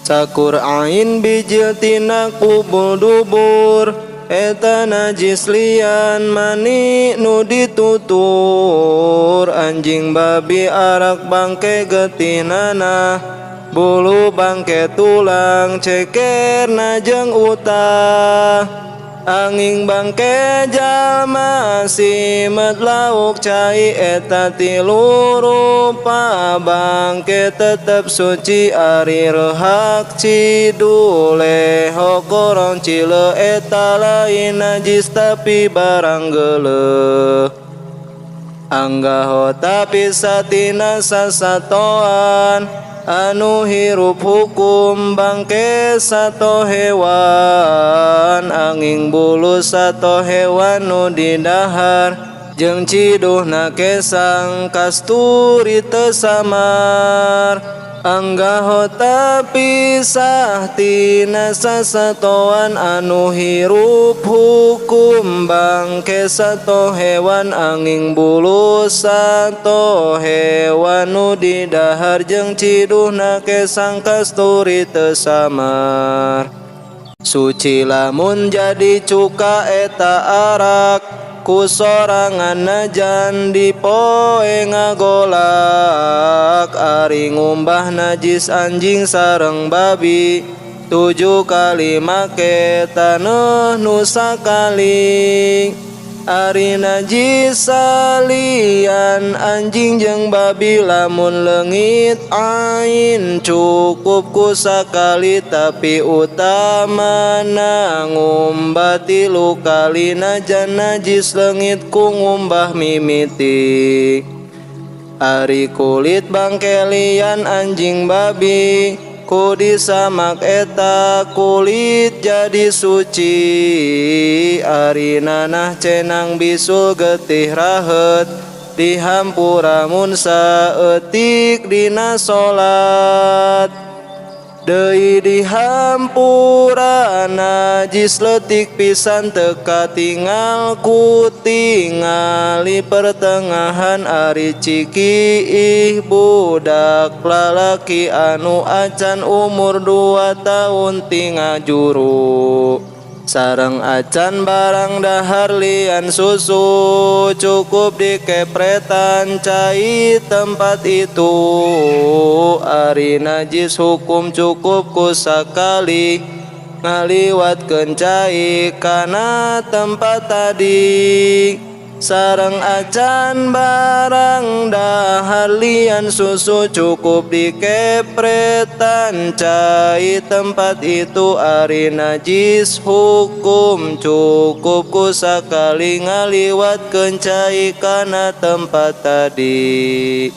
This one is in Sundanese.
Cakur ain bijil tina kubul dubur, eta najis lian mani nu ditutur. Anjing babi arak bangke getinana, bulu bangke tulang cekerna jeung utah. Anging bangke jalma simet lauk cai, eta tilu rupa bangke tetep suci ari rehak cidule. Hokorong cile eta lain najis tapi barang geuleuh. Anggaho tapi satina sasatoan anu hirup hukum bangke sato hewan. Anging bulu sato hewan nu didahar jeung ciduhna kesang kasturi teu samar. Anggaho tapi sah tina sasatoan anu hirup hukum bangke sato hewan. Anging bulu sato hewan nu didahar jeung ciduhna kesang kasturi teu samar. Suci lamun jadi cuka eta arak, ku sorangan najan dipoe ngagolak. Ari ngumbah najis anjing sareng babi, 7 kali make taneuh nu sakali. Ari najis salian anjing jeung babi lamun leungit ain cukup ku sakali, tapi utamana ngumbah 3 kali najan najis leungit ku ngumbah mimiti. Ari kulit bangke lian anjing babi, ku disamak eta kulit jadi suci. Ari nanah cenang bisul getih rahet, dihampura mun saeutik dina salat. Deui dihampura najis leutik pisan teu katingal ku tingali pertengahan. Ari ciki budak lalaki anu acan umur 2 tahun tinggal juru, sareng acan barang dahar lian susu, cukup dikepretan cai tempat itu. Ari najis hukum cukup ku sakali ngaliwatkeun cai kana tempat tadi. Sareng acan barang dahar lian susu, cukup dikepretan cai tempat itu. Ari najis hukum cukup ku sakali ngaliwatkeun cai kana tempat tadi.